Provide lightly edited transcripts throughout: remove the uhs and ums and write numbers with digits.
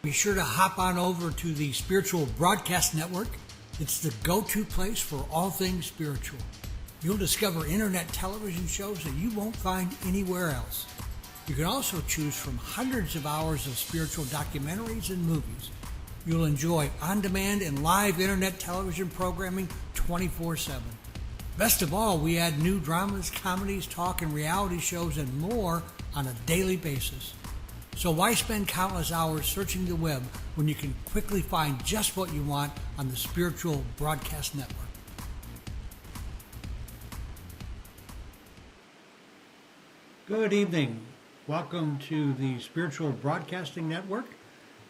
Be sure to hop on over to the Spiritual Broadcast Network. It's the go-to place for all things spiritual. You'll discover internet television shows that you won't find anywhere else. You can also choose from hundreds of hours of spiritual documentaries and movies. You'll enjoy on-demand and live internet television programming 24/7. Best of all, we add new dramas, comedies, talk, and reality shows and more on a daily basis. So why spend countless hours searching the web when you can quickly find just what you want on the Spiritual Broadcast Network? Good evening. Welcome to the Spiritual Broadcasting Network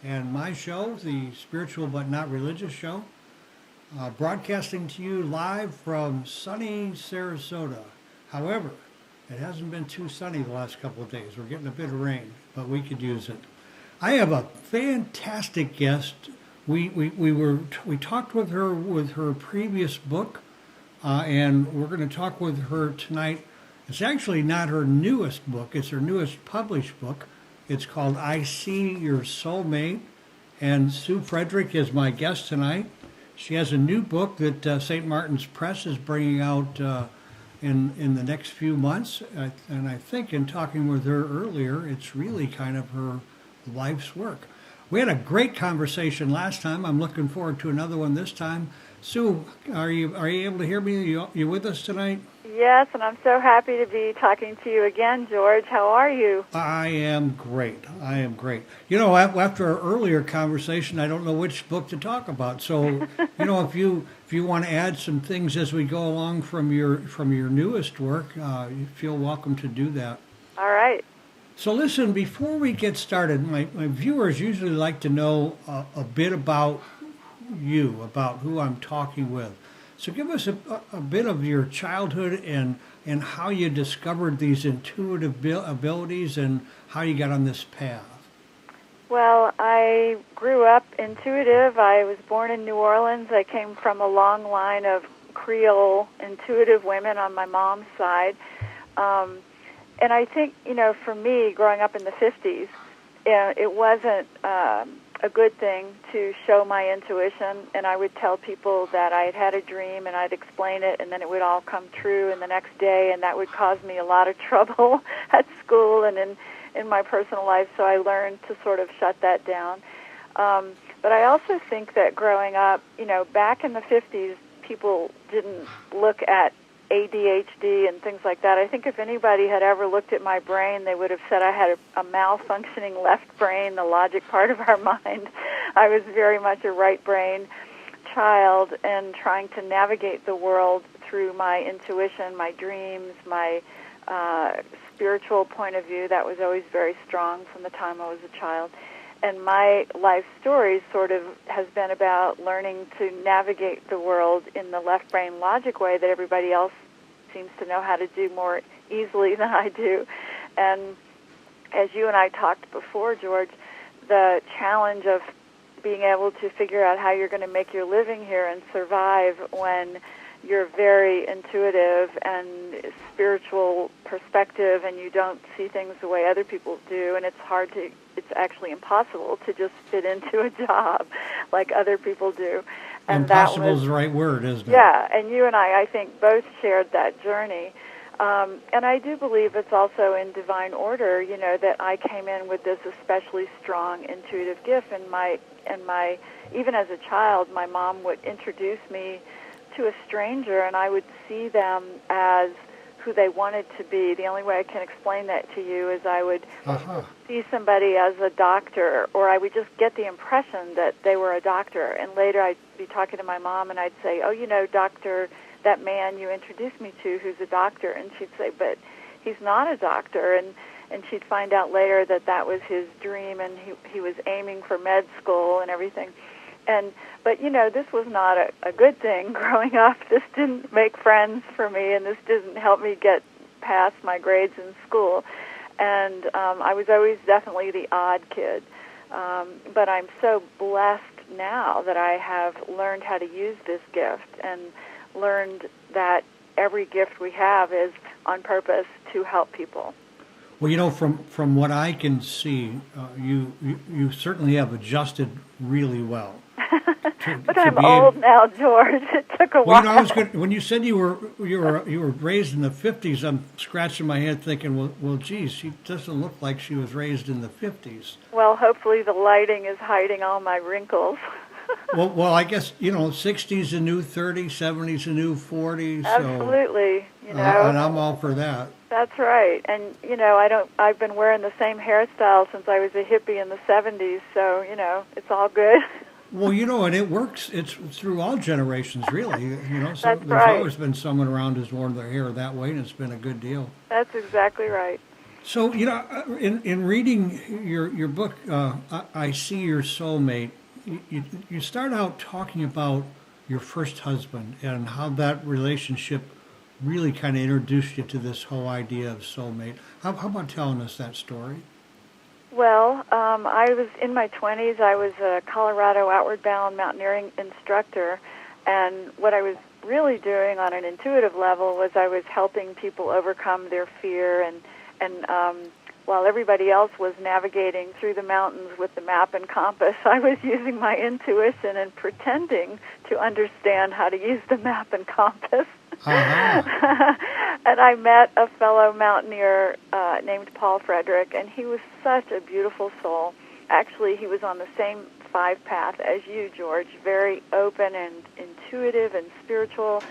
and my show, the Spiritual But Not Religious Show, broadcasting to you live from sunny Sarasota. However, it hasn't been too sunny the last couple of days. We're getting a bit of rain, but we could use it. I have a fantastic guest. We talked with her previous book, and we're going to talk with her tonight. It's actually not her newest book. It's her newest published book. It's called I See Your Soulmate, and Sue Frederic is my guest tonight. She has a new book that St. Martin's Press is bringing out in the next few months, and I think in talking with her earlier, it's really kind of her life's work. We had a great conversation last time. I'm looking forward to another one this time. Sue, are you able to hear me? You with us tonight? Yes, and I'm so happy to be talking to you again, George. How are you? I am great. You know, after our earlier conversation, I don't know which book to talk about. So, you know, if you want to add some things as we go along from your newest work, you feel welcome to do that. All right. So listen, before we get started, my viewers usually like to know a bit about you, about who I'm talking with. So give us a bit of your childhood and how you discovered these intuitive abilities and how you got on this path. Well, I grew up intuitive. I was born in New Orleans. I came from a long line of Creole intuitive women on my mom's side. And I think, you know, for me, growing up in the 50s, it wasn't a good thing to show my intuition, and I would tell people that I had had a dream, and I'd explain it, and then it would all come true in the next day, and that would cause me a lot of trouble at school and in my personal life, so I learned to sort of shut that down. But I also think that growing up, you know, back in the 50s, people didn't look at ADHD and things like that. I think if anybody had ever looked at my brain, they would have said I had a malfunctioning left brain, the logic part of our mind. I was very much a right brain child and trying to navigate the world through my intuition, my dreams, my spiritual point of view. That was always very strong from the time I was a child. And my life story sort of has been about learning to navigate the world in the left brain logic way that everybody else seems to know how to do more easily than I do. And as you and I talked before, George, the challenge of being able to figure out how you're going to make your living here and survive when you're very intuitive and spiritual perspective and you don't see things the way other people do, and it's actually impossible to just fit into a job like other people do. And impossible is the right word, isn't it? Yeah, and you and I think, both shared that journey. And I do believe it's also in divine order, you know, that I came in with this especially strong intuitive gift, and even as a child, my mom would introduce me to a stranger, and I would see them as who they wanted to be. The only way I can explain that to you is I would see somebody as a doctor, or I would just get the impression that they were a doctor. And later I'd be talking to my mom, and I'd say, oh, you know, doctor, that man you introduced me to who's a doctor. And she'd say, but he's not a doctor. And she'd find out later that that was his dream, and he was aiming for med school and everything. But, you know, this was not a good thing growing up. This didn't make friends for me, and this didn't help me get past my grades in school. And I was always definitely the odd kid. But I'm so blessed now that I have learned how to use this gift and learned that every gift we have is on purpose to help people. Well, from what I can see, you certainly have adjusted really well. But I'm old now, George. It took a while. I was good. When you said you were raised in the 50s, I'm scratching my head thinking, well, geez, she doesn't look like she was raised in the 50s. Well, hopefully the lighting is hiding all my wrinkles. well, I guess 60s a new 30, 70s a new 40. Absolutely, and I'm all for that. That's right, and I've been wearing the same hairstyle since I was a hippie in the 70s, so it's all good. Well, and it works. It's through all generations, really. That's there's right. always been someone around who's worn their hair that way, and it's been a good deal. That's exactly right. So, in reading your book, I See Your Soulmate, you start out talking about your first husband and how that relationship really kind of introduced you to this whole idea of soulmate. How about telling us that story? Well, I was in my 20s. I was a Colorado outward-bound mountaineering instructor, and what I was really doing on an intuitive level was I was helping people overcome their fear, and while everybody else was navigating through the mountains with the map and compass, I was using my intuition and pretending to understand how to use the map and compass. Uh-huh. And I met a fellow mountaineer named Frederick, and he was such a beautiful soul. Actually, he was on the same 5 path as you, George, very open and intuitive and spiritual,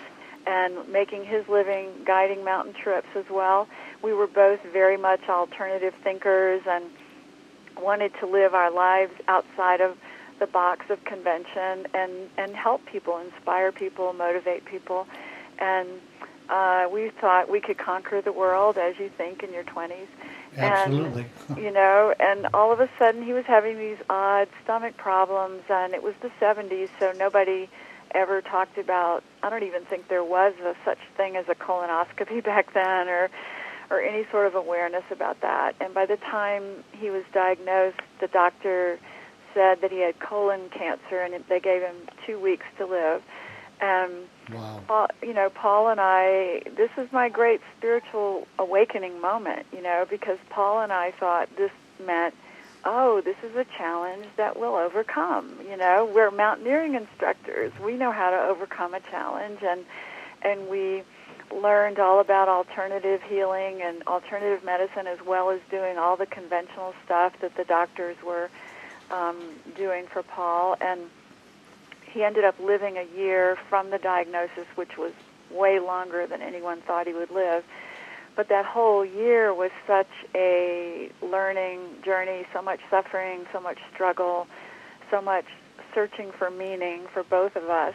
and making his living guiding mountain trips as well. We were both very much alternative thinkers and wanted to live our lives outside of the box of convention and help people, inspire people, motivate people. And we thought we could conquer the world, as you think, in your 20s. Absolutely. And, and all of a sudden he was having these odd stomach problems, and it was the 70s, so nobody ever talked about, I don't even think there was such thing as a colonoscopy back then or any sort of awareness about that. And by the time he was diagnosed, the doctor said that he had colon cancer, and they gave him 2 weeks to live. And wow. Paul and I, this is my great spiritual awakening moment, because Paul and I thought this meant, this is a challenge that we'll overcome. We're mountaineering instructors. We know how to overcome a challenge, and we learned all about alternative healing and alternative medicine, as well as doing all the conventional stuff that the doctors were doing for Paul. And he ended up living a year from the diagnosis, which was way longer than anyone thought he would live. But that whole year was such a learning journey, so much suffering, so much struggle, so much searching for meaning for both of us.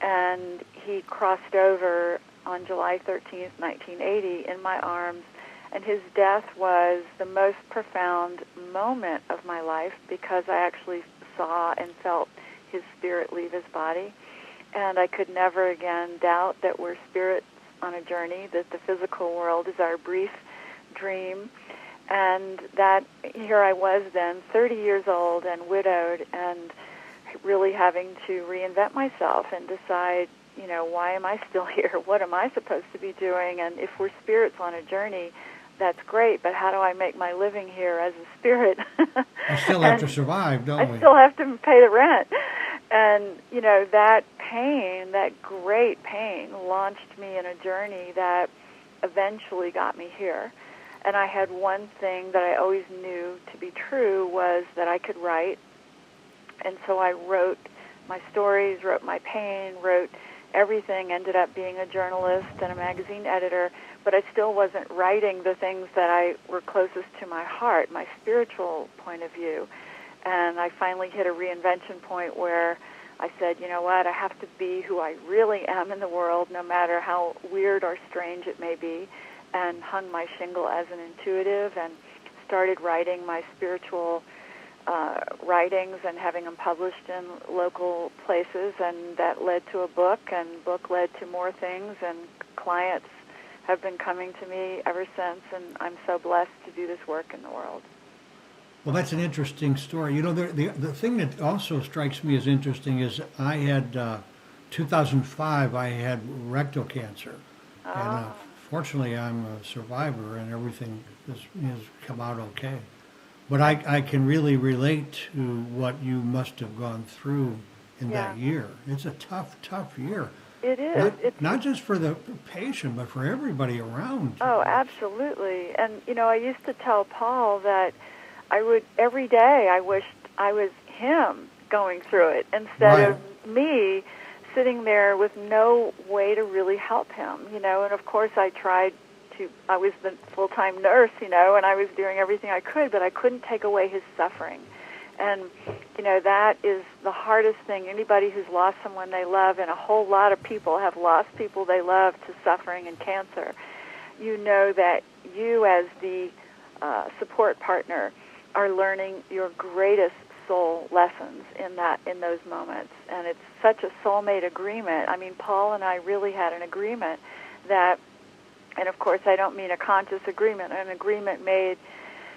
And he crossed over on July 13th, 1980, in my arms. And his death was the most profound moment of my life, because I actually saw and felt his spirit leave his body. And I could never again doubt that we're spirits on a journey, that the physical world is our brief dream. And that here I was then, 30 years old and widowed, and really having to reinvent myself and decide, why am I still here? What am I supposed to be doing? And if we're spirits on a journey, that's great, but how do I make my living here as a spirit? We still have to survive, don't we? I still have to pay the rent. And, that pain, that great pain, launched me in a journey that eventually got me here. And I had one thing that I always knew to be true, was that I could write. And so I wrote my stories, wrote my pain, wrote everything, ended up being a journalist and a magazine editor, but I still wasn't writing the things that were closest to my heart, my spiritual point of view. And I finally hit a reinvention point where I said, you know what, I have to be who I really am in the world, no matter how weird or strange it may be, and hung my shingle as an intuitive and started writing my spiritual writings and having them published in local places, and that led to a book, and book led to more things, and clients have been coming to me ever since, and I'm so blessed to do this work in the world. Well, that's an interesting story. The thing that also strikes me as interesting is I had, 2005, I had rectal cancer. And Fortunately, I'm a survivor and everything has come out okay. But I can really relate to what you must have gone through in Yeah. that year. It's a tough, tough year. It is. Not just for the patient, but for everybody around. Oh, absolutely. And, I used to tell Paul that every day I wished I was him going through it instead of me sitting there with no way to really help him, and of course I was the full-time nurse, and I was doing everything I could, but I couldn't take away his suffering. And, that is the hardest thing. Anybody who's lost someone they love, and a whole lot of people have lost people they love to suffering and cancer, that you as the support partner are learning your greatest soul lessons in those moments. And it's such a soulmate agreement. I mean, Paul and I really had an agreement that, and of course I don't mean a conscious agreement, an agreement made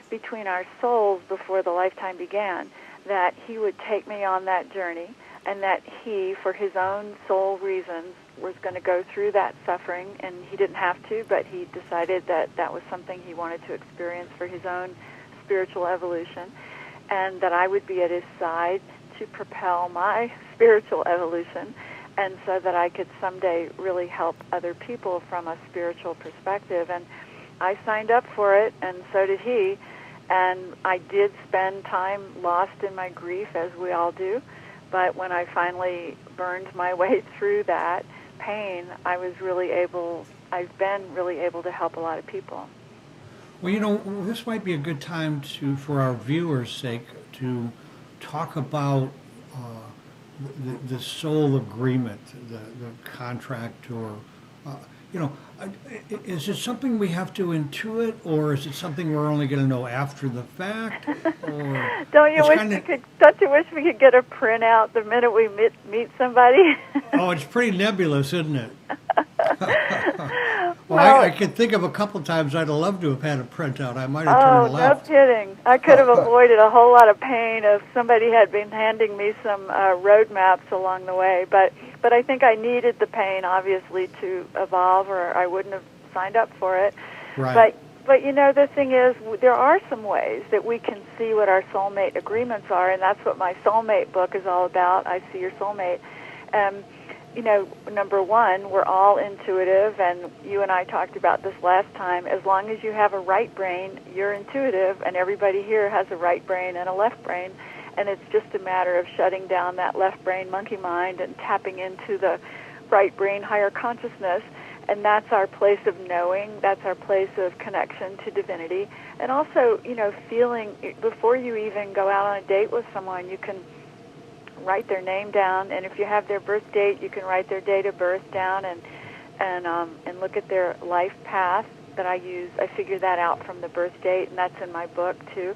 between our souls before the lifetime began, that he would take me on that journey, and that he, for his own soul reasons, was going to go through that suffering, and he didn't have to, but he decided that that was something he wanted to experience for his own spiritual evolution, and that I would be at his side to propel my spiritual evolution, and so that I could someday really help other people from a spiritual perspective. And I signed up for it, and so did he. And I did spend time lost in my grief, as we all do. But when I finally burned my way through that pain, I've been really able to help a lot of people. Well, this might be a good time for our viewers' sake, to talk about the soul agreement, the contract, or is it something we have to intuit, or is it something we're only going to know after the fact? Or don't you wish we could get a printout the minute we meet somebody? Oh, it's pretty nebulous, isn't it? Well, I could think of a couple times I'd love to have had a printout. I might have turned left. No kidding. I could have avoided a whole lot of pain if somebody had been handing me some road maps along the way. But I think I needed the pain, obviously, to evolve, or I wouldn't have signed up for it. Right. But the thing is, there are some ways that we can see what our soulmate agreements are, and that's what my soulmate book is all about. I See Your Soulmate. Number one, we're all intuitive, and you and I talked about this last time. As long as you have a right brain, you're intuitive, and everybody here has a right brain and a left brain, and it's just a matter of shutting down that left brain monkey mind and tapping into the right brain higher consciousness, and that's our place of knowing, that's our place of connection to divinity. And also, feeling, before you even go out on a date with someone, you can write their name down, and if you have their birth date, you can write their date of birth down and look at their life path that I use. I figure that out from the birth date, and that's in my book too.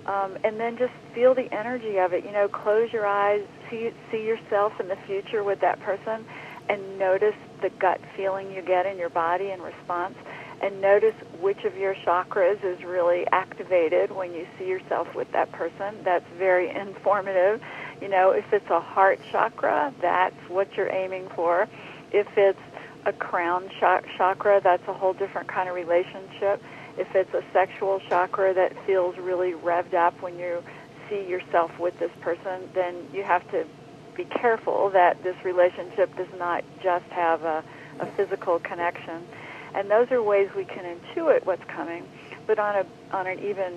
And then just feel the energy of it. Close your eyes, see yourself in the future with that person, and notice the gut feeling you get in your body in response, and notice which of your chakras is really activated when you see yourself with that person. That's very informative. If it's a heart chakra, that's what you're aiming for. If it's a crown chakra, that's a whole different kind of relationship. If it's a sexual chakra that feels really revved up when you see yourself with this person, then you have to be careful that this relationship does not just have a physical connection. And those are ways we can intuit what's coming. But on an even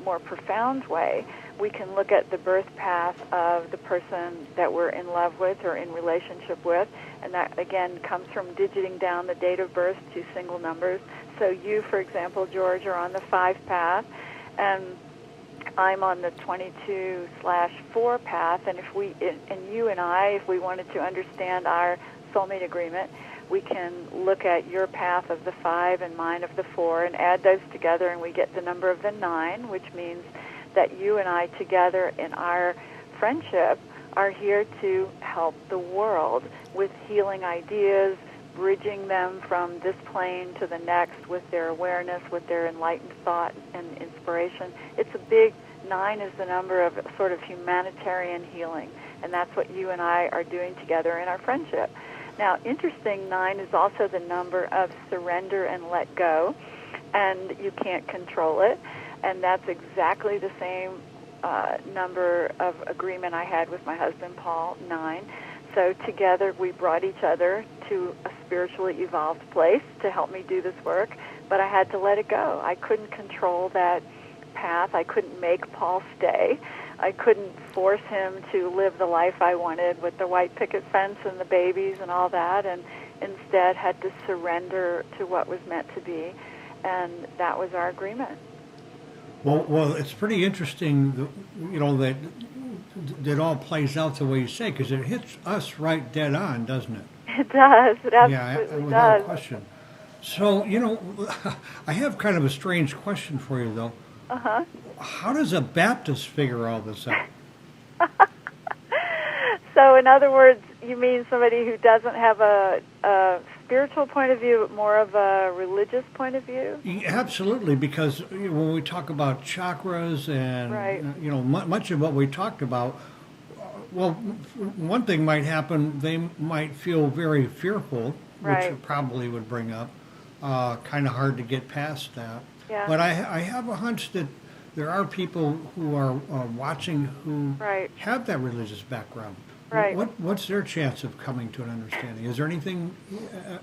more profound way, we can look at the birth path of the person that we're in love with or in relationship with, and that, again, comes from digiting down the date of birth to single numbers. So you, for example, George, are on the 5 path, and I'm on the 22/4 path, and you and I, if we wanted to understand our soulmate agreement, we can look at your path of the 5 and mine of the 4 and add those together, and we get the number of the 9, which means that you and I together in our friendship are here to help the world with healing ideas, bridging them from this plane to the next with their awareness, with their enlightened thought and inspiration. It's a big 9 is the number of sort of humanitarian healing, and that's what you and I are doing together in our friendship. Now, interesting, 9 is also the number of surrender and let go, and you can't control it. And that's exactly the same number of agreement I had with my husband, Paul, 9. So together we brought each other to a spiritually evolved place to help me do this work, but I had to let it go. I couldn't control that path. I couldn't make Paul stay. I couldn't force him to live the life I wanted with the white picket fence and the babies and all that, and instead had to surrender to what was meant to be, and that was our agreement. Well, it's pretty interesting, that it all plays out the way you say, because it hits us right dead on, doesn't it? It does. It absolutely yeah, without does. question. So, I have kind of a strange question for you, though. Uh-huh. How does a Baptist figure all this out? So, in other words, you mean somebody who doesn't have a spiritual point of view, but more of a religious point of view? Absolutely, because when we talk about chakras and, right. Much of what we talked about, well, one thing might happen, they might feel very fearful, right. which probably would bring up, kind of hard to get past that. Yeah. But I have a hunch that there are people who are watching who right. have that religious background. Right. What's their chance of coming to an understanding? Is there anything,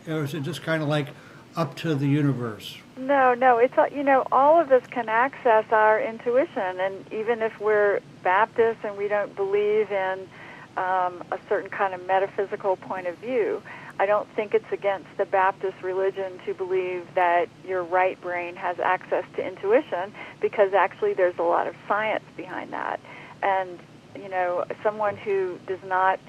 or is it just kind of like up to the universe? No, it's all of us can access our intuition, and even if we're Baptist and we don't believe in a certain kind of metaphysical point of view, I don't think it's against the Baptist religion to believe that your right brain has access to intuition, because actually there's a lot of science behind that. And someone who does not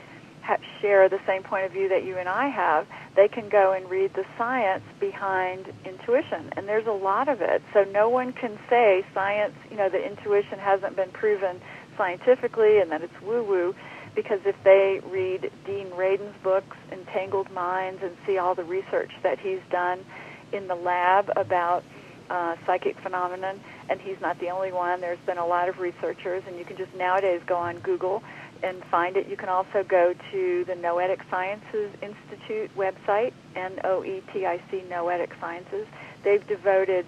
share the same point of view that you and I have, they can go and read the science behind intuition, and there's a lot of it. So no one can say science, that intuition hasn't been proven scientifically and that it's woo-woo, because if they read Dean Radin's books, Entangled Minds, and see all the research that he's done in the lab about psychic phenomenon, and he's not the only one. There's been a lot of researchers, and you can just nowadays go on Google and find it. You can also go to the Noetic Sciences Institute website, NOETIC, Noetic Sciences. They've devoted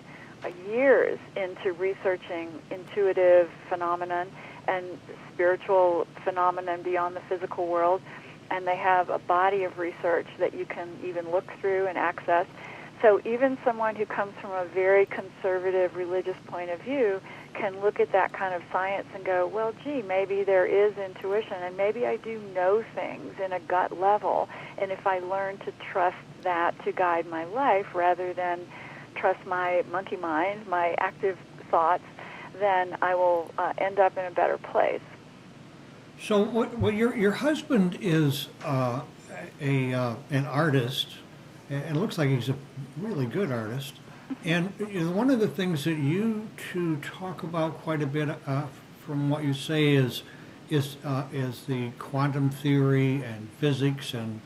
years into researching intuitive phenomenon and spiritual phenomenon beyond the physical world, and they have a body of research that you can even look through and access. So even someone who comes from a very conservative religious point of view can look at that kind of science and go, well, gee, maybe there is intuition, and maybe I do know things in a gut level, and if I learn to trust that to guide my life rather than trust my monkey mind, my active thoughts, then I will end up in a better place. So, your husband is an artist, and it looks like he's a really good artist. And one of the things that you two talk about quite a bit, from what you say, is the quantum theory and physics, and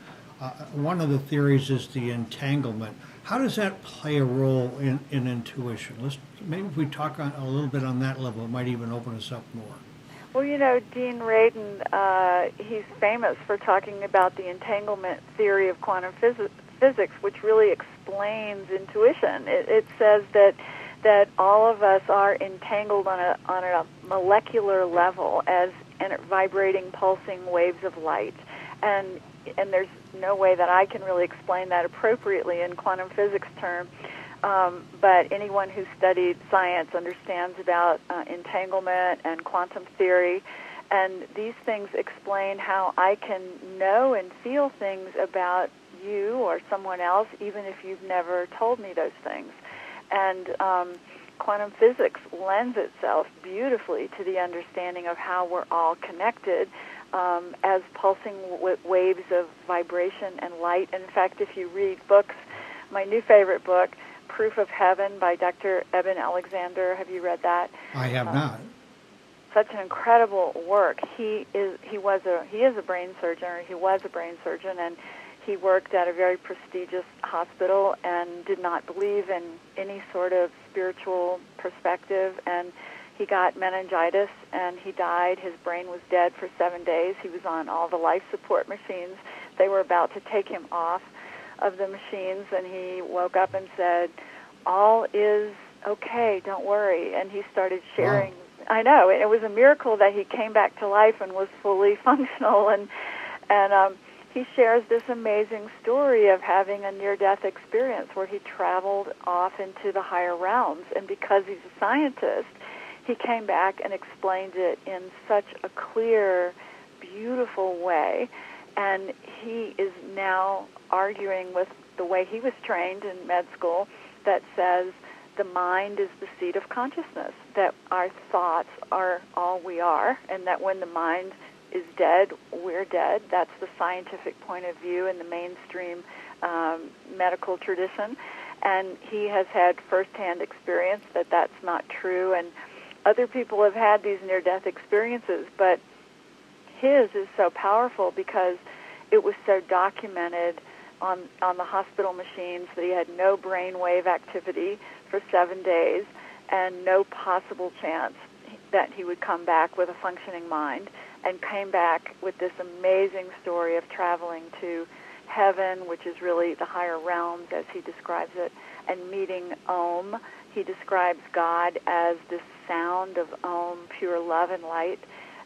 one of the theories is the entanglement. How does that play a role in intuition? Maybe if we talk a little bit on that level, it might even open us up more. Well, Dean Radin, he's famous for talking about the entanglement theory of quantum physics, which really explains intuition. It says that all of us are entangled on a molecular level as vibrating, pulsing waves of light, and there's no way that I can really explain that appropriately in quantum physics terms. But anyone who studied science understands about entanglement and quantum theory, and these things explain how I can know and feel things about you or someone else, even if you've never told me those things. And quantum physics lends itself beautifully to the understanding of how we're all connected as pulsing waves of vibration and light. And in fact, if you read books, my new favorite book, Proof of Heaven by Dr. Eben Alexander, have you read that? I have not. Such an incredible work. He is a brain surgeon, or he was a brain surgeon, and he worked at a very prestigious hospital and did not believe in any sort of spiritual perspective, and he got meningitis and he died. His brain was dead for 7 days. He was on all the life support machines they were about to take him off of the machines, and he woke up and said, "All is okay, don't worry." And he started sharing. Wow. I know, it was a miracle that he came back to life and was fully functional, and he shares this amazing story of having a near-death experience where he traveled off into the higher realms, and because he's a scientist, he came back and explained it in such a clear, beautiful way, and he is now arguing with the way he was trained in med school that says the mind is the seat of consciousness, that our thoughts are all we are, and that when the mind is dead, we're dead. That's the scientific point of view in the mainstream medical tradition. And he has had firsthand experience that that's not true. And other people have had these near-death experiences, but his is so powerful because it was so documented on the hospital machines that he had no brainwave activity for 7 days and no possible chance that he would come back with a functioning mind, and came back with this amazing story of traveling to heaven, which is really the higher realms as he describes it, and meeting Om. He describes God as this sound of Om, pure love and light,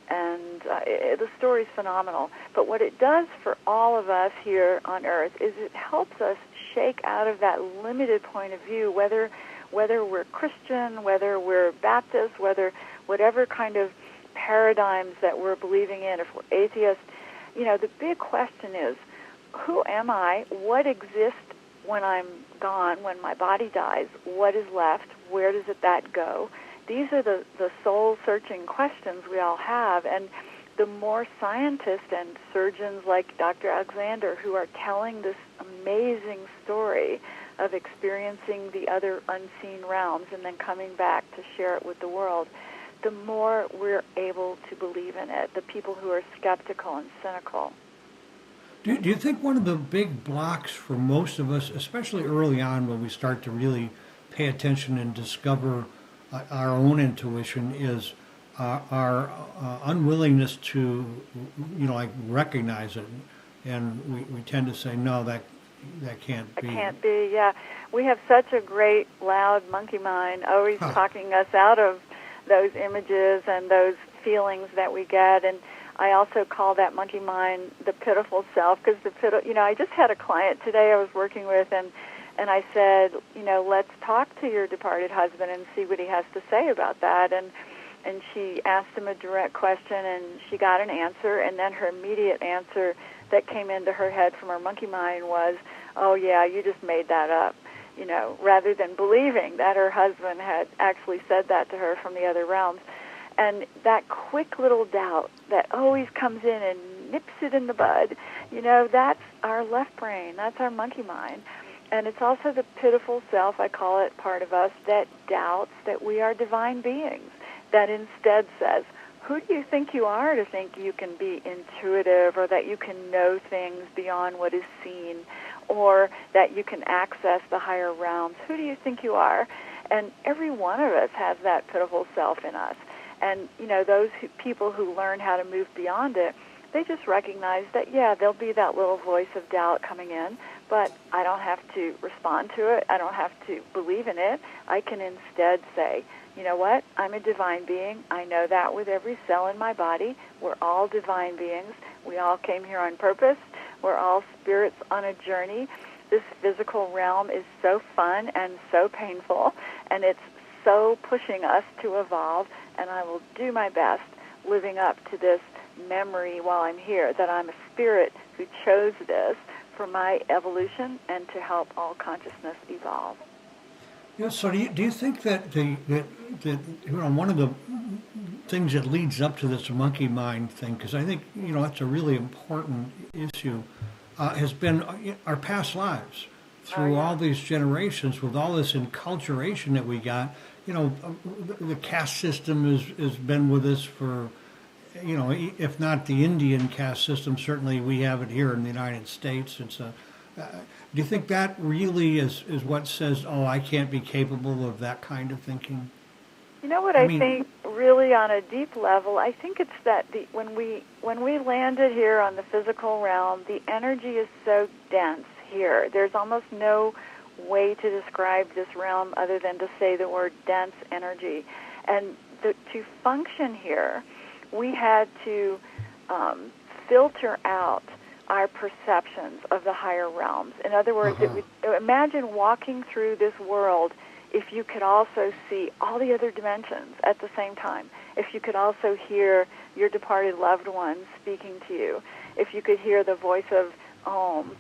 and the story's phenomenal. But what it does for all of us here on Earth is it helps us shake out of that limited point of view, whether we're Christian, whether we're Baptist, whatever kind of paradigms that we're believing in, if we're atheists. The big question is, who am I? What exists when I'm gone, when my body dies? What is left? Where does that go? These are the soul-searching questions we all have, and the more scientists and surgeons like Dr. Alexander who are telling this amazing story of experiencing the other unseen realms and then coming back to share it with the world, the more we're able to believe in it, the people who are skeptical and cynical. Do you think one of the big blocks for most of us, especially early on when we start to really pay attention and discover our own intuition, is our unwillingness to, recognize it? And we tend to say, no, that can't be. It can't be, yeah. We have such a great, loud monkey mind always talking us out of those images and those feelings that we get. And I also call that monkey mind the pitiful self, because I just had a client today I was working with, and I said, let's talk to your departed husband and see what he has to say about that. And she asked him a direct question, and she got an answer, and then her immediate answer that came into her head from her monkey mind was, "Oh yeah, you just made that up," rather than believing that her husband had actually said that to her from the other realms. And that quick little doubt that always comes in and nips it in the bud, that's our left brain, that's our monkey mind. And it's also the pitiful self, I call it, part of us that doubts that we are divine beings, that instead says, who do you think you are to think you can be intuitive, or that you can know things beyond what is seen, or that you can access the higher realms? Who do you think you are? And every one of us has that pitiful self in us. And, those people who learn how to move beyond it, they just recognize that, yeah, there'll be that little voice of doubt coming in, but I don't have to respond to it. I don't have to believe in it. I can instead say, you know what? I'm a divine being. I know that with every cell in my body. We're all divine beings. We all came here on purpose. We're all spirits on a journey. This physical realm is so fun and so painful, and it's so pushing us to evolve, and I will do my best living up to this memory while I'm here, that I'm a spirit who chose this for my evolution and to help all consciousness evolve. Yeah, so do you think that one of the things that leads up to this monkey mind thing, because I think that's a really important issue, has been our past lives through all these generations, with all this enculturation that we got. The caste system has been with us for, if not the Indian caste system, certainly we have it here in the United States. It's do you think that really is what says, oh, I can't be capable of that kind of thinking? You know what I I mean, think really on a deep level, I think it's that when we landed here on the physical realm, the energy is so dense here. There's almost no way to describe this realm other than to say the word dense energy. And to function here, we had to filter out our perceptions of the higher realms. In other words, imagine walking through this world if you could also see all the other dimensions at the same time, if you could also hear your departed loved ones speaking to you, if you could hear the voice of Om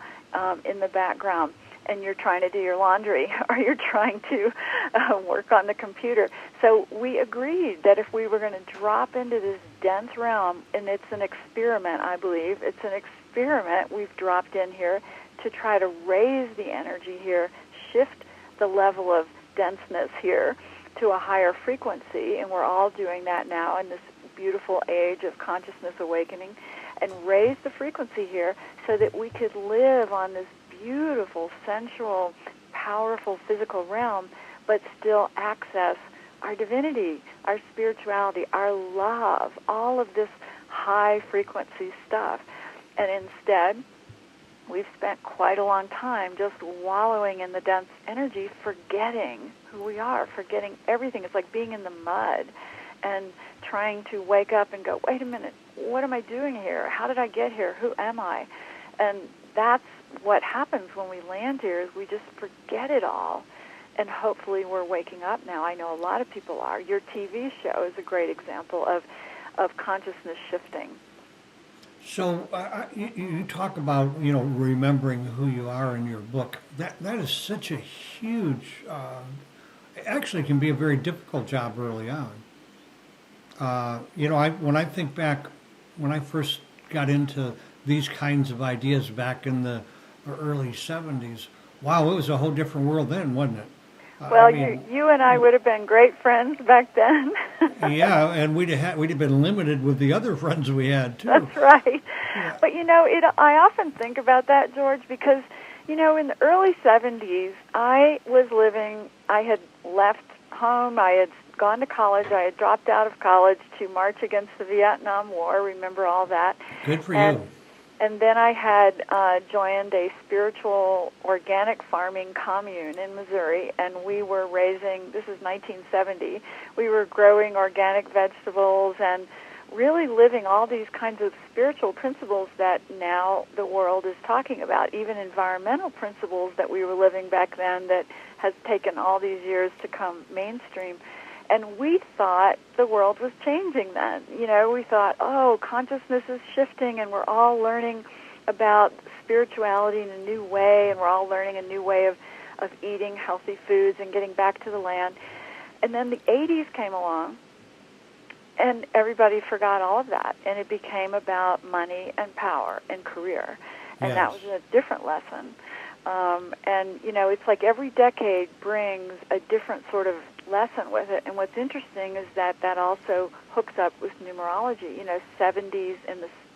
in the background, and you're trying to do your laundry or you're trying to work on the computer. So we agreed that if we were going to drop into this dense realm, and it's an experiment, I believe, it's an experiment we've dropped in here to try to raise the energy here, shift the level of denseness here to a higher frequency, and we're all doing that now in this beautiful age of consciousness awakening, and raise the frequency here so that we could live on this beautiful, sensual, powerful physical realm, but still access our divinity, our spirituality, our love, all of this high frequency stuff. And instead, we've spent quite a long time just wallowing in the dense energy, forgetting who we are, forgetting everything. It's like being in the mud and trying to wake up and go, wait a minute, what am I doing here? How did I get here? Who am I? And that's what happens when we land here, is we just forget it all. And hopefully we're waking up now. I know a lot of people are. Your TV show is a great example of consciousness shifting. So you talk about, remembering who you are in your book. That is such a huge, actually can be a very difficult job early on. When I think back, when I first got into these kinds of ideas back in the early 70s, wow, it was a whole different world then, wasn't it? Well, you and I would have been great friends back then. Yeah, and we'd have been limited with the other friends we had too. That's right. Yeah. But I often think about that, George, because in the early 70s, I had left home, I had gone to college, I had dropped out of college to march against the Vietnam War. Remember all that? Good for you. And then I had joined a spiritual organic farming commune in Missouri, and we were raising, this is 1970, we were growing organic vegetables and really living all these kinds of spiritual principles that now the world is talking about, even environmental principles that we were living back then that has taken all these years to come mainstream. And we thought the world was changing then. We thought, consciousness is shifting, and we're all learning about spirituality in a new way, and we're all learning a new way of eating healthy foods and getting back to the land. And then the 80s came along, and everybody forgot all of that, and it became about money and power and career. And Yes. that was a different lesson. It's like every decade brings a different sort of lesson with it. And what's interesting is that also hooks up with numerology. 70s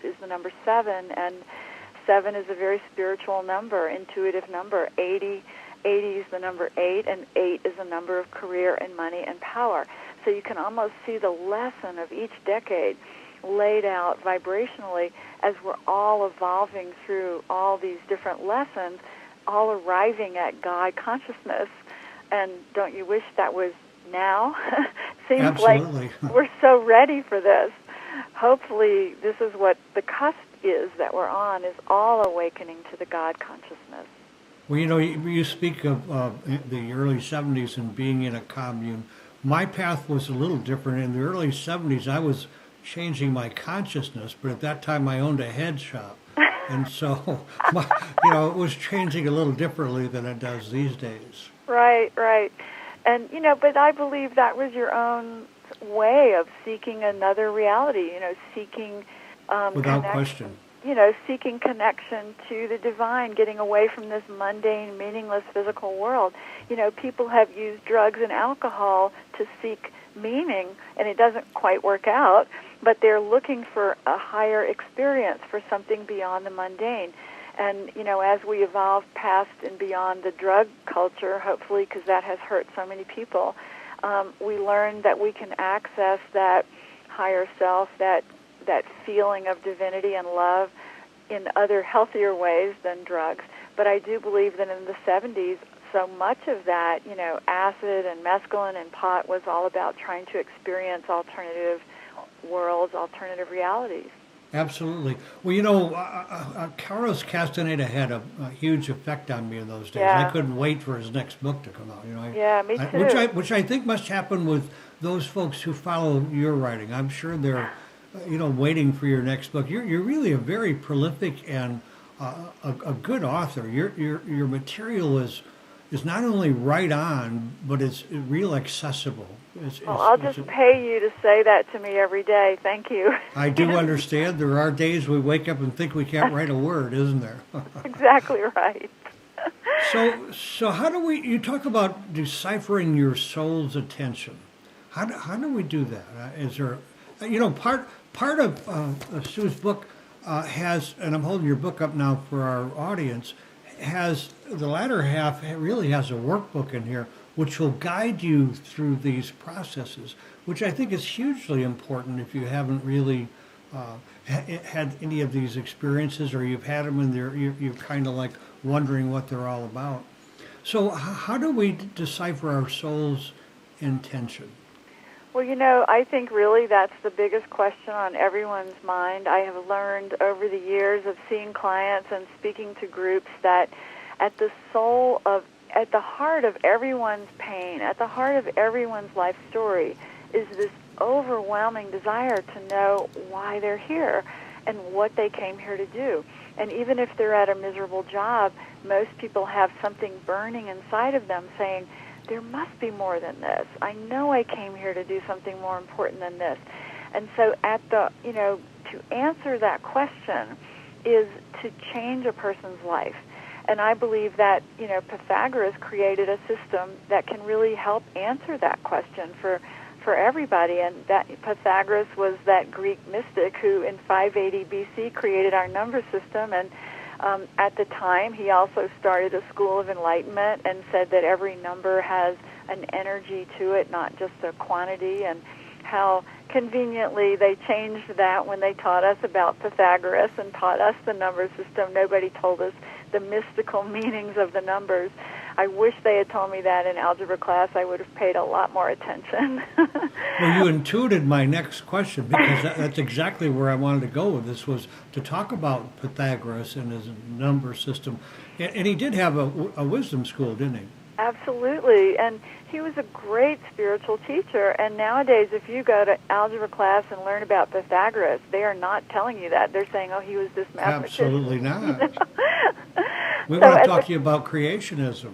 is the number 7, and 7 is a very spiritual number, intuitive number. 80 is the number 8, and 8 is a number of career and money and power. So you can almost see the lesson of each decade laid out vibrationally as we're all evolving through all these different lessons, all arriving at God consciousness. And don't you wish that was now? Seems Absolutely. like we're so ready for this. Hopefully this is what the cusp is that we're on, is all awakening to the God consciousness. Well, you speak of the early 70s and being in a commune. My path was a little different. In the early 70s, I was changing my consciousness, but at that time I owned a head shop. And so, it was changing a little differently than it does these days. Right. And, but I believe that was your own way of seeking another reality, seeking without question. Seeking connection to the divine, getting away from this mundane, meaningless physical world. People have used drugs and alcohol to seek meaning, and it doesn't quite work out, but they're looking for a higher experience, for something beyond the mundane. And, as we evolve past and beyond the drug culture, hopefully, because that has hurt so many people, We learn that we can access that higher self, that feeling of divinity and love in other healthier ways than drugs. But I do believe that in the 70s, so much of that, acid and mescaline and pot was all about trying to experience alternative worlds, alternative realities. Absolutely. Well, Carlos Castaneda had a huge effect on me in those days. Yeah. I couldn't wait for his next book to come out. Yeah, me too. Which I think must happen with those folks who follow your writing. I'm sure they're, waiting for your next book. You're really a very prolific and a good author. Your material is not only right on, but it's real accessible. I'll just pay you to say that to me every day. Thank you. I do understand. There are days we wake up and think we can't write a word, isn't there? Exactly right. So how do we? You talk about deciphering your soul's attention. How do we do that? Is there, part of Sue's book has, and I'm holding your book up now for our audience, has the latter half really has a workbook in here which will guide you through these processes, which I think is hugely important if you haven't really had any of these experiences, or you've had them and you're kind of like wondering what they're all about. So how do we decipher our soul's intention? Well, I think really that's the biggest question on everyone's mind. I have learned over the years of seeing clients and speaking to groups that at the heart of everyone's pain, at the heart of everyone's life story, is this overwhelming desire to know why they're here and what they came here to do. And even if they're at a miserable job, most people have something burning inside of them saying, there must be more than this. I know I came here to do something more important than this. And so to answer that question is to change a person's life. And I believe that, Pythagoras created a system that can really help answer that question for everybody. And that Pythagoras was that Greek mystic who in 580 BC created our number system. And at the time, he also started a school of enlightenment and said that every number has an energy to it, not just a quantity, and how conveniently they changed that when they taught us about Pythagoras and taught us the number system. Nobody told us the mystical meanings of the numbers. I wish they had told me that in algebra class. I would have paid a lot more attention. Well, you intuited my next question, because that's exactly where I wanted to go with this, was to talk about Pythagoras and his number system. And he did have a wisdom school, didn't he? Absolutely. And he was a great spiritual teacher. And nowadays, if you go to algebra class and learn about Pythagoras, they are not telling you that. They're saying, oh, he was this mathematician. Absolutely not. We want to talk to you about creationism.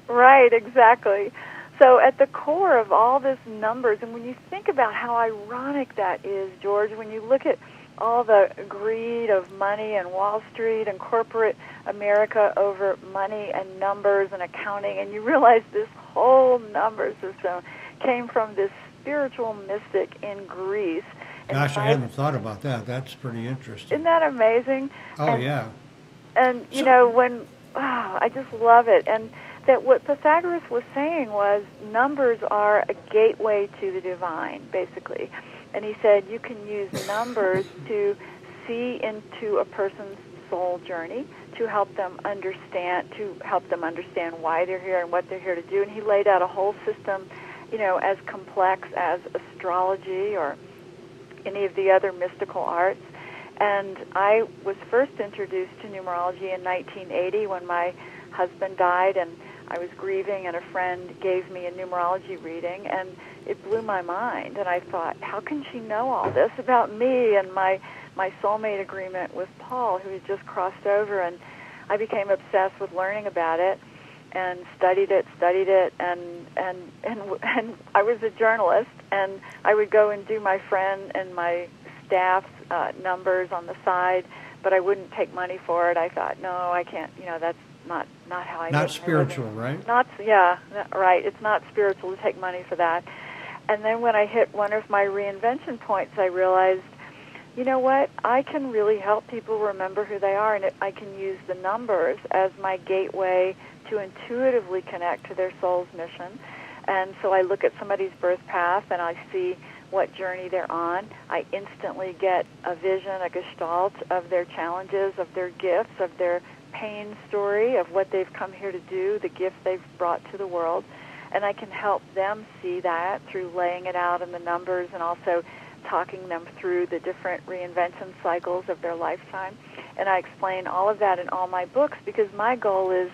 Right, exactly. So at the core of all this numbers, and when you think about how ironic that is, George, when you look at all the greed of money and Wall Street and corporate America over money and numbers and accounting, and you realize this whole number system came from this spiritual mystic in Greece. Gosh, I hadn't thought about that. That's pretty interesting. Isn't that amazing? Oh, yeah. And, I just love it. And that what Pythagoras was saying was numbers are a gateway to the divine, basically. And he said you can use numbers to see into a person's soul journey, to help them understand why they're here and what they're here to do. And he laid out a whole system, as complex as astrology or any of the other mystical arts. And I was first introduced to numerology in 1980 when my husband died, and I was grieving, and a friend gave me a numerology reading, and it blew my mind. And I thought, how can she know all this about me and my soulmate agreement with Paul, who had just crossed over? And I became obsessed with learning about it and studied it, and I was a journalist, and I would go and do my friend and my staff's numbers on the side, but I wouldn't take money for it. I thought, no, I can't, that's not how I Not spiritual, right? Right. It's not spiritual to take money for that. And then when I hit one of my reinvention points, I realized, you know what? I can really help people remember who they are, and I can use the numbers as my gateway to intuitively connect to their soul's mission. And so I look at somebody's birth path and I see what journey they're on. I instantly get a vision, a gestalt of their challenges, of their gifts, of their pain story, of what they've come here to do, the gift they've brought to the world. And I can help them see that through laying it out in the numbers and also talking them through the different reinvention cycles of their lifetime. And I explain all of that in all my books because my goal is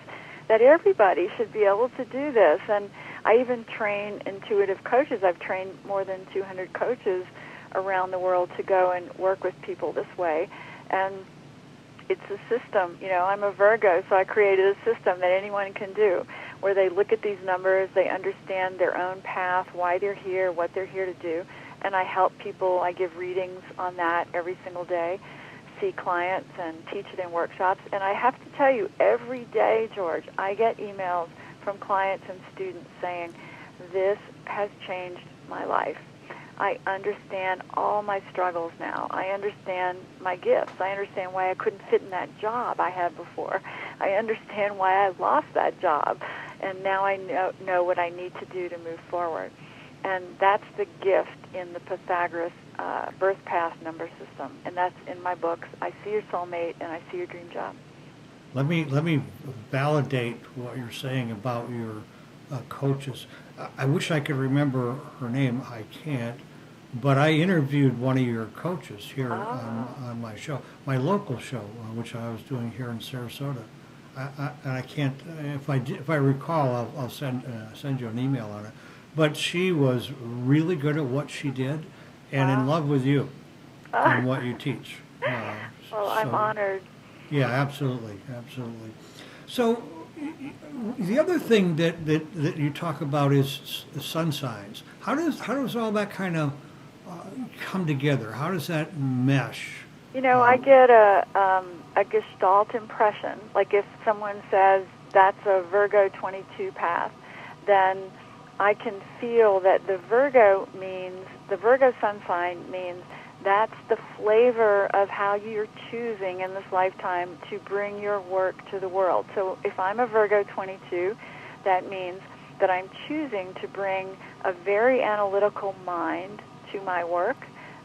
that everybody should be able to do this. And I even train intuitive coaches. I've trained more than 200 coaches around the world to go and work with people this way. And it's a system. You know, I'm a Virgo, so I created a system that anyone can do where they look at these numbers, they understand their own path, why they're here, what they're here to do. And I help people. I give readings on that every single day, see clients and teach it in workshops. And I have to tell you, every day, George, I get emails from clients and students saying, this has changed my life. I understand all my struggles now. I understand my gifts. I understand why I couldn't fit in that job I had before. I understand why I lost that job. And now I know what I need to do to move forward. And that's the gift in the Pythagoras birth path number system. And that's in my books. I see your soulmate and I see your dream job. Let me validate what you're saying about your coaches. I wish I could remember her name. I can't. But I interviewed one of your coaches here on my show, my local show, which I was doing here in Sarasota. And I can't. If I recall, I'll send you an email on it. But she was really good at what she did, and in love with you and what you teach. Well, I'm honored. Yeah, absolutely. So the other thing that you talk about is sun signs. How does all that kind of come together? How does that mesh? You know, I get a gestalt impression. Like if someone says that's a Virgo 22 path, then I can feel that the Virgo sun sign means that's the flavor of how you're choosing in this lifetime to bring your work to the world. So if I'm a Virgo 22, that means that I'm choosing to bring a very analytical mind to my work,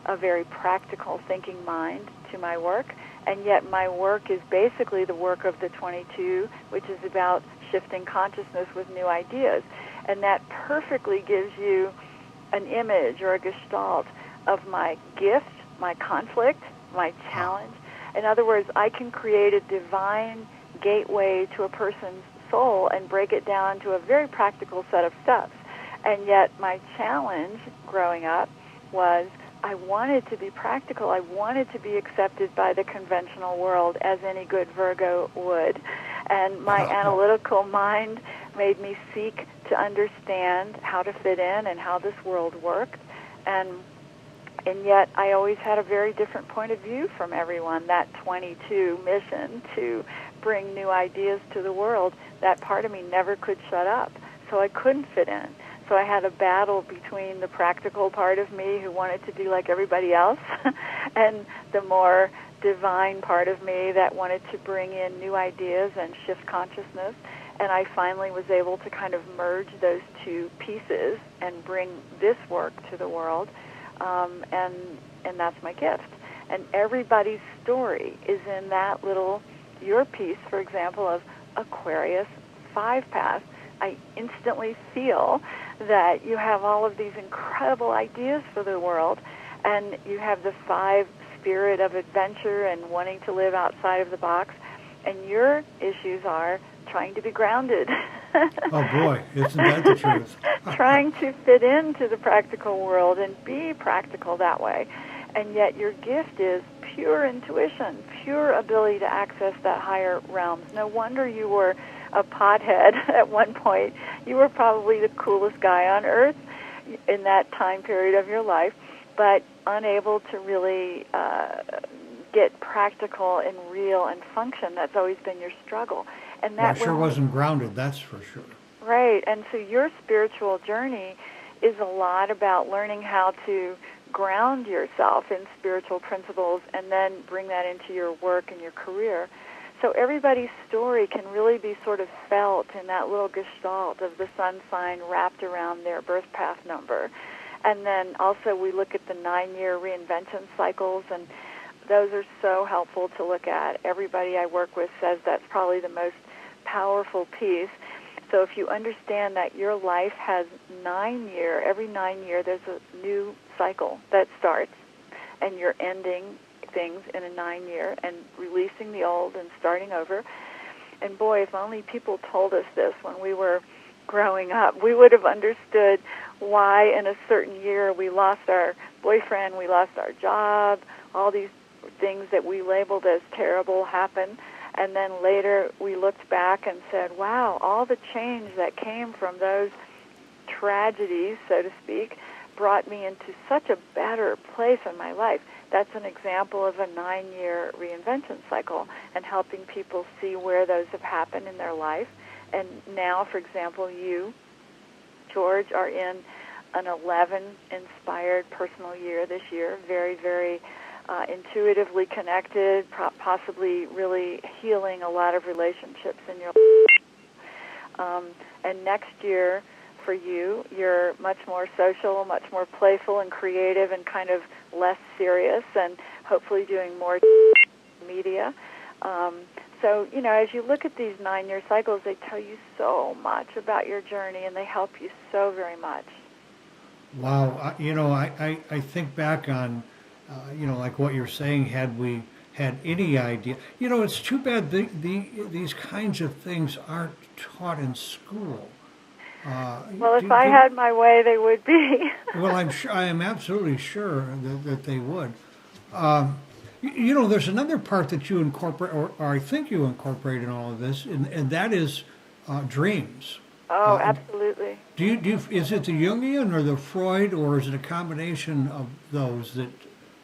a very practical thinking mind to my work, and yet my work is basically the work of the 22, which is about shifting consciousness with new ideas. And that perfectly gives you an image or a gestalt of my gift, my conflict, my challenge. In other words, I can create a divine gateway to a person's soul and break it down to a very practical set of steps. And yet my challenge growing up was I wanted to be practical. I wanted to be accepted by the conventional world as any good Virgo would. And my analytical mind made me seek to understand how to fit in and how this world worked. And yet I always had a very different point of view from everyone. That 22 mission to bring new ideas to the world, that part of me never could shut up. So I couldn't fit in. So I had a battle between the practical part of me who wanted to be like everybody else and the more divine part of me that wanted to bring in new ideas and shift consciousness. And I finally was able to kind of merge those two pieces and bring this work to the world. And that's my gift. And everybody's story is in that little, your piece, for example, of Aquarius 5 path. I instantly feel that you have all of these incredible ideas for the world, and you have the 5 spirit of adventure and wanting to live outside of the box, and your issues are trying to be grounded. Oh boy, isn't that the truth? Trying to fit into the practical world and be practical that way. And yet your gift is pure intuition, pure ability to access that higher realms. No wonder you were a pothead at one point. You were probably the coolest guy on earth in that time period of your life, but unable to really get practical and real and function. That's always been your struggle. And that sure wasn't grounded, that's for sure. Right, and so your spiritual journey is a lot about learning how to ground yourself in spiritual principles and then bring that into your work and your career. So everybody's story can really be sort of felt in that little gestalt of the sun sign wrapped around their birth path number. And then also we look at the 9-year reinvention cycles, and those are so helpful to look at. Everybody I work with says that's probably the most powerful piece. So if you understand that your life has every 9 year there's a new cycle that starts, and you're ending things in a 9-year and releasing the old and starting over. And boy, if only people told us this when we were growing up, we would have understood why in a certain year we lost our boyfriend, we lost our job, all these things that we labeled as terrible happened. And then later we looked back and said, wow, all the change that came from those tragedies, so to speak, brought me into such a better place in my life. That's an example of a 9-year reinvention cycle and helping people see where those have happened in their life. And now, for example, you, George, are in an 11-inspired personal year this year, very, very intuitively connected, possibly really healing a lot of relationships in your life. And next year, for you, you're much more social, much more playful and creative and kind of less serious, and hopefully doing more media. So, as you look at these 9-year cycles, they tell you so much about your journey, and they help you so very much. Wow. I think back on, like what you're saying, had we had any idea. It's too bad these kinds of things aren't taught in school. Well, if I had my way, they would be. Well, I am absolutely sure that they would. There's another part that you incorporate, or I think you incorporate in all of this, and that is dreams. Oh, absolutely. Is it the Jungian or the Freud, or is it a combination of those that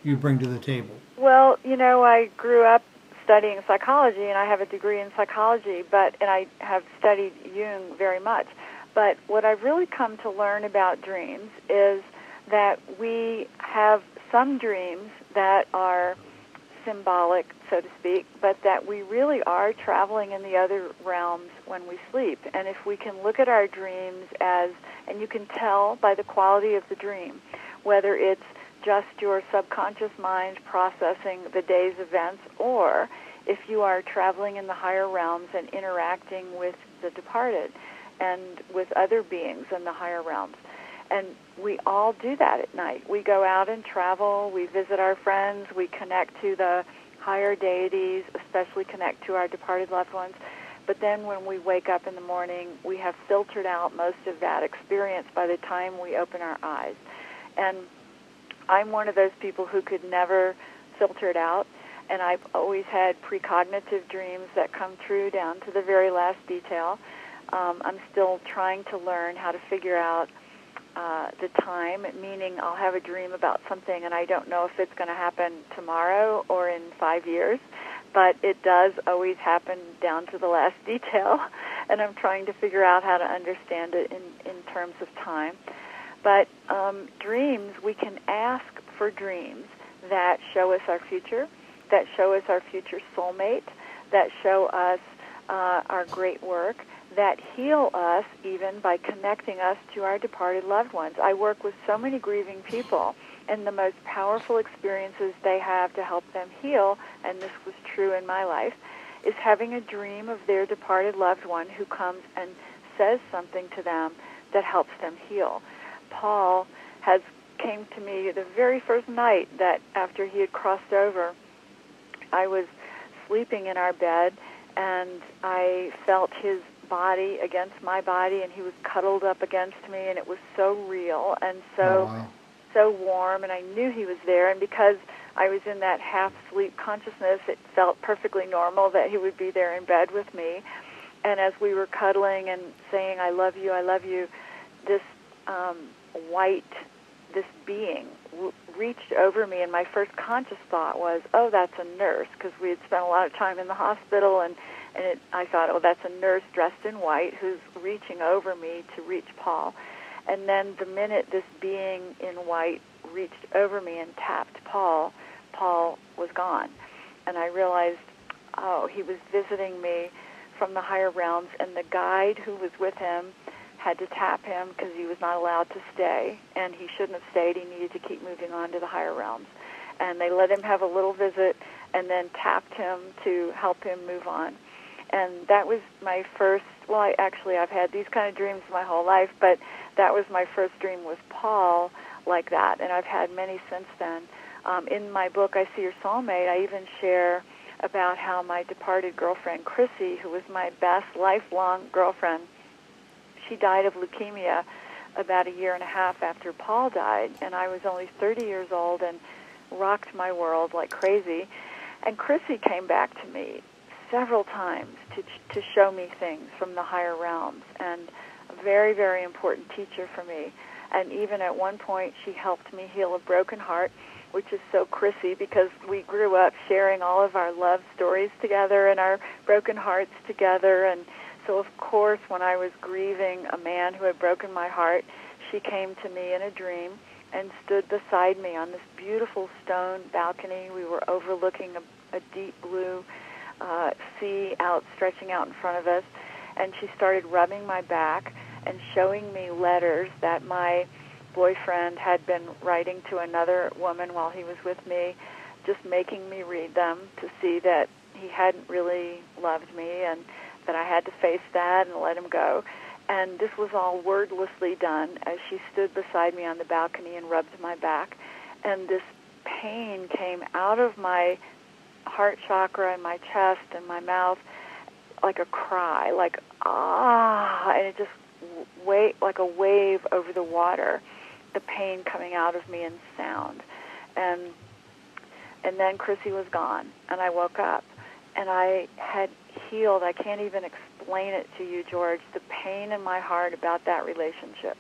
you bring to the table? Well, I grew up studying psychology, and I have a degree in psychology, and I have studied Jung very much. But what I've really come to learn about dreams is that we have some dreams that are symbolic, so to speak, but that we really are traveling in the other realms when we sleep. And if we can look at our dreams and you can tell by the quality of the dream, whether it's just your subconscious mind processing the day's events, or if you are traveling in the higher realms and interacting with the departed and with other beings in the higher realms. And we all do that at night. We go out and travel, we visit our friends, we connect to the higher deities, especially connect to our departed loved ones. But then when we wake up in the morning, we have filtered out most of that experience by the time we open our eyes. And I'm one of those people who could never filter it out, and I've always had precognitive dreams that come true down to the very last detail. I'm still trying to learn how to figure out the time, meaning I'll have a dream about something and I don't know if it's going to happen tomorrow or in 5 years, but it does always happen down to the last detail, and I'm trying to figure out how to understand it in terms of time. But dreams, we can ask for dreams that show us our future, that show us our future soulmate, that show us our great work, that heal us even by connecting us to our departed loved ones. I work with so many grieving people, and the most powerful experiences they have to help them heal, and this was true in my life, is having a dream of their departed loved one who comes and says something to them that helps them heal. Paul came to me the very first night that after he had crossed over. I was sleeping in our bed, and I felt his body against my body, and he was cuddled up against me, and it was so real and so warm, and I knew he was there. And because I was in that half-sleep consciousness, it felt perfectly normal that he would be there in bed with me. And as we were cuddling and saying, I love you, this this being reached over me, and my first conscious thought was, oh, that's a nurse, because we had spent a lot of time in the hospital, and I thought, oh, that's a nurse dressed in white who's reaching over me to reach Paul. And then the minute this being in white reached over me and tapped Paul, Paul was gone. And I realized he was visiting me from the higher realms, and the guide who was with him had to tap him because he was not allowed to stay, and he shouldn't have stayed. He needed to keep moving on to the higher realms. And they let him have a little visit and then tapped him to help him move on. And that was my first, I've had these kind of dreams my whole life, but that was my first dream with Paul like that, and I've had many since then. In my book, I See Your Soulmate, I even share about how my departed girlfriend, Chrissy, who was my best lifelong girlfriend, she died of leukemia about a year and a half after Paul died, and I was only 30 years old and rocked my world like crazy. And Chrissy came back to me several times to show me things from the higher realms, and a very, very important teacher for me. And even at one point, she helped me heal a broken heart, which is so Chrissy because we grew up sharing all of our love stories together and our broken hearts together. And so, of course, when I was grieving a man who had broken my heart, she came to me in a dream and stood beside me on this beautiful stone balcony. We were overlooking a deep blue sea stretching out in front of us, and she started rubbing my back and showing me letters that my boyfriend had been writing to another woman while he was with me, just making me read them to see that he hadn't really loved me and that I had to face that and let him go. And this was all wordlessly done as she stood beside me on the balcony and rubbed my back. And this pain came out of my heart chakra and my chest and my mouth like a cry, like, ah, and it just like a wave over the water, the pain coming out of me in sound. And then Chrissy was gone, and I woke up, and I had healed. I can't even explain it to you, George. The pain in my heart about that relationship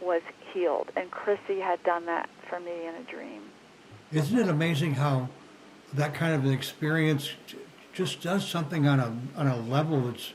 was healed, and Chrissy had done that for me in a dream. Isn't it amazing how that kind of an experience just does something on a level that's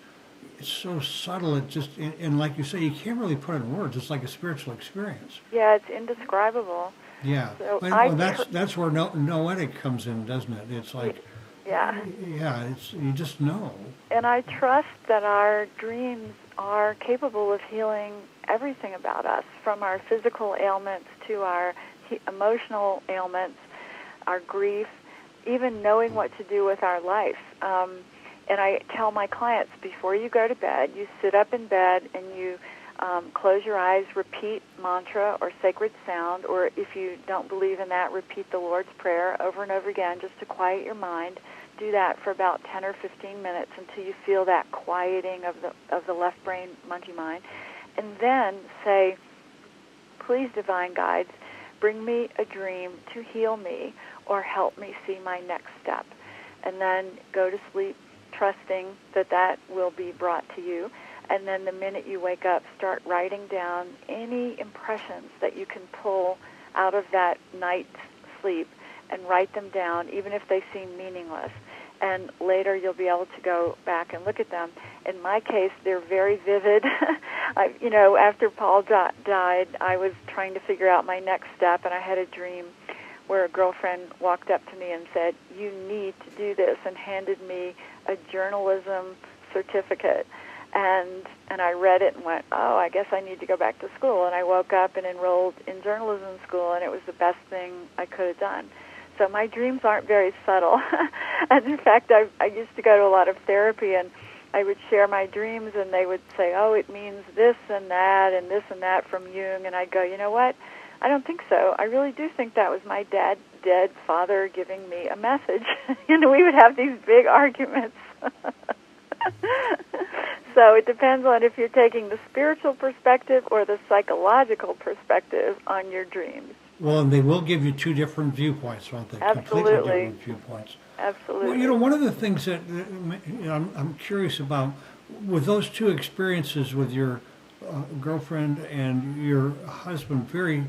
it's so subtle? It just, and like you say, you can't really put it in words. It's like a spiritual experience. Yeah, it's indescribable. Yeah, So that's where noetic comes in, doesn't it? It's like, yeah, it's you just know. And I trust that our dreams are capable of healing everything about us, from our physical ailments to our emotional ailments, our grief, even knowing what to do with our life. And I tell my clients, before you go to bed, you sit up in bed and you close your eyes, repeat mantra or sacred sound, or if you don't believe in that, repeat the Lord's Prayer over and over again just to quiet your mind. Do that for about 10 or 15 minutes until you feel that quieting of the left brain, monkey mind. And then say, please, divine guides, bring me a dream to heal me or help me see my next step. And then go to sleep trusting that will be brought to you. And then the minute you wake up, start writing down any impressions that you can pull out of that night's sleep and write them down, even if they seem meaningless. And later you'll be able to go back and look at them. In my case, they're very vivid. After Paul died, I was trying to figure out my next step, and I had a dream where a girlfriend walked up to me and said, "You need to do this," and handed me a journalism certificate. And I read it and went, oh, I guess I need to go back to school. And I woke up and enrolled in journalism school, and it was the best thing I could have done. So my dreams aren't very subtle. And in fact, I used to go to a lot of therapy, and I would share my dreams, and they would say, oh, it means this and that from Jung. And I'd go, you know what? I don't think so. I really do think that was my dead father giving me a message. We would have these big arguments. So it depends on if you're taking the spiritual perspective or the psychological perspective on your dreams. Well, and they will give you two different viewpoints, won't they? Absolutely. Completely different viewpoints. Absolutely. Well, one of the things that I'm curious about, with those two experiences with your girlfriend and your husband, very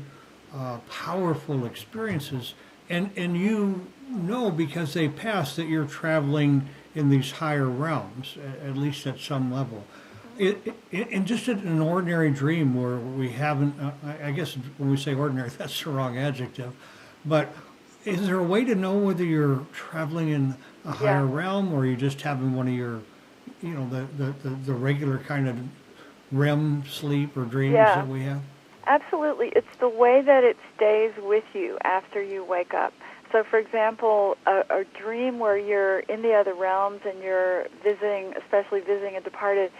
powerful experiences, and you know because they passed that you're traveling in these higher realms, at least at some level. In just an ordinary dream where we haven't, I guess when we say ordinary, that's the wrong adjective, but is there a way to know whether you're traveling in a higher realm, or you just having one of your, the regular kind of REM sleep or dreams that we have? Absolutely. It's the way that it stays with you after you wake up. So, for example, a dream where you're in the other realms and you're visiting, especially visiting a departed,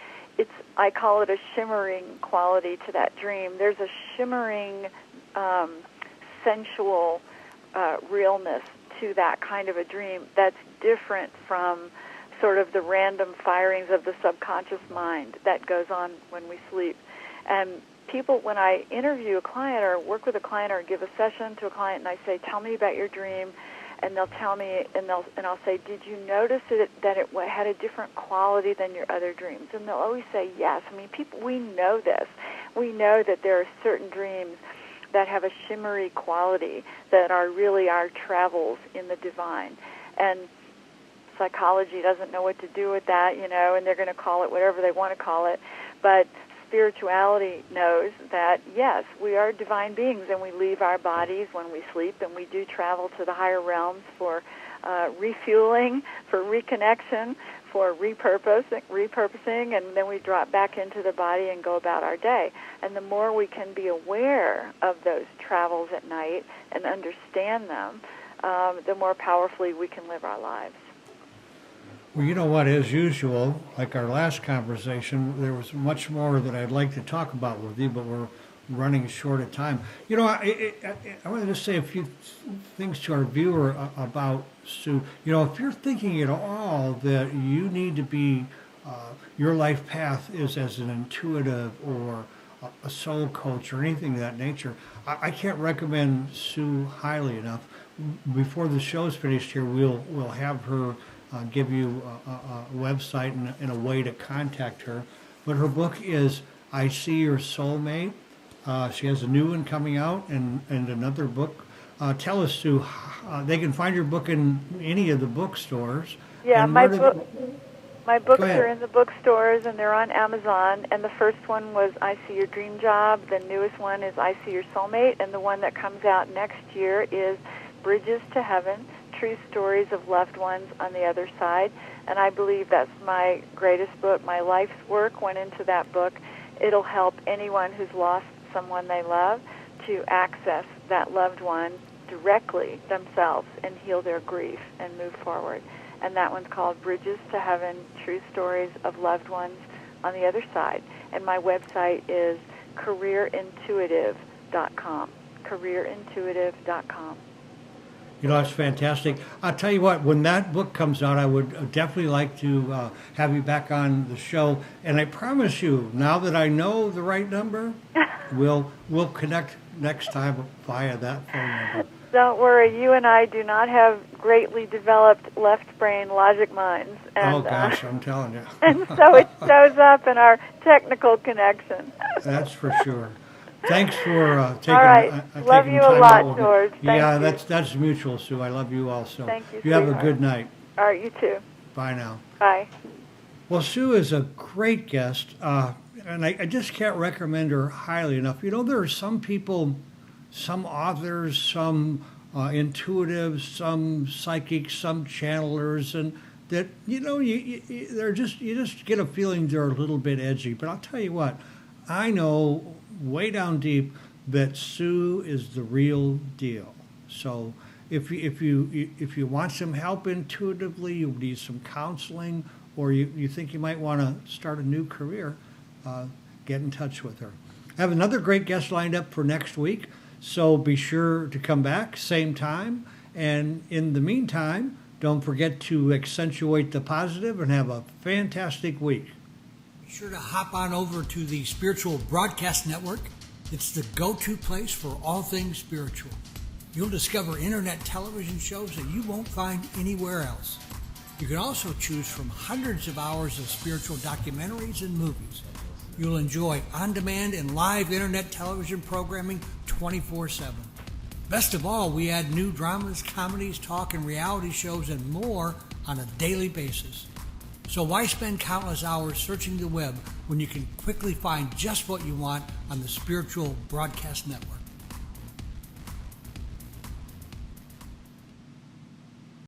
I call it a shimmering quality to that dream. There's a shimmering, sensual realness to that kind of a dream that's different from sort of the random firings of the subconscious mind that goes on when we sleep. And people, when I interview a client or work with a client or give a session to a client and I say, tell me about your dream, and they'll tell me, and I'll say, did you notice that it had a different quality than your other dreams? And they'll always say yes. I mean, we know this. We know that there are certain dreams that have a shimmery quality that are really our travels in the divine. And psychology doesn't know what to do with that, and they're going to call it whatever they want to call it. But spirituality knows that, yes, we are divine beings, and we leave our bodies when we sleep, and we do travel to the higher realms for refueling, for reconnection, for repurposing, and then we drop back into the body and go about our day. And the more we can be aware of those travels at night and understand them, the more powerfully we can live our lives. Well, you know what, as usual, like our last conversation, there was much more that I'd like to talk about with you, but we're running short of time. I want to just say a few things to our viewer about Sue. If you're thinking at all that you need to be, your life path is as an intuitive or a soul coach or anything of that nature, I can't recommend Sue highly enough. Before the show's finished here, we'll have her give you a website and a way to contact her. But her book is I See Your Soulmate. She has a new one coming out and another book. Tell us, Sue, they can find your book in any of the bookstores. Yeah, my books are in the bookstores and they're on Amazon. And the first one was I See Your Dream Job. The newest one is I See Your Soulmate. And the one that comes out next year is Bridges to Heaven, True Stories of Loved Ones on the Other Side. And I believe that's my greatest book. My life's work went into that book. It'll help anyone who's lost someone they love to access that loved one directly themselves and heal their grief and move forward. And that one's called Bridges to Heaven, True Stories of Loved Ones on the Other Side. And my website is careerintuitive.com, careerintuitive.com. It's fantastic. I'll tell you what, when that book comes out, I would definitely like to have you back on the show. And I promise you, now that I know the right number, we'll connect next time via that phone number. Don't worry, you and I do not have greatly developed left brain logic minds. And, oh, gosh, I'm telling you. And so it shows up in our technical connection. That's for sure. Thanks for taking all right. Love you a lot, George. Yeah, that's mutual, Sue. I love you also. Thank you, You have a good night. All right, you too. Bye now. Bye. Well, Sue is a great guest, and I just can't recommend her highly enough. There are some people, some authors, some intuitives, some psychics, some channelers, and that, they're just, you just get a feeling they're a little bit edgy. But I'll tell you what, I know way down deep that Sue is the real deal. So if you want some help intuitively, you need some counseling, or you think you might want to start a new career, get in touch with her. I have another great guest lined up for next week, so be sure to come back, same time. And in the meantime, don't forget to accentuate the positive and have a fantastic week. Be sure to hop on over to the Spiritual Broadcast Network. It's the go-to place for all things spiritual. You'll discover internet television shows that you won't find anywhere else. You can also choose from hundreds of hours of spiritual documentaries and movies. You'll enjoy on-demand and live internet television programming 24/7. Best of all, we add new dramas, comedies, talk, and reality shows and more on a daily basis. So why spend countless hours searching the web when you can quickly find just what you want on the Spiritual Broadcast Network?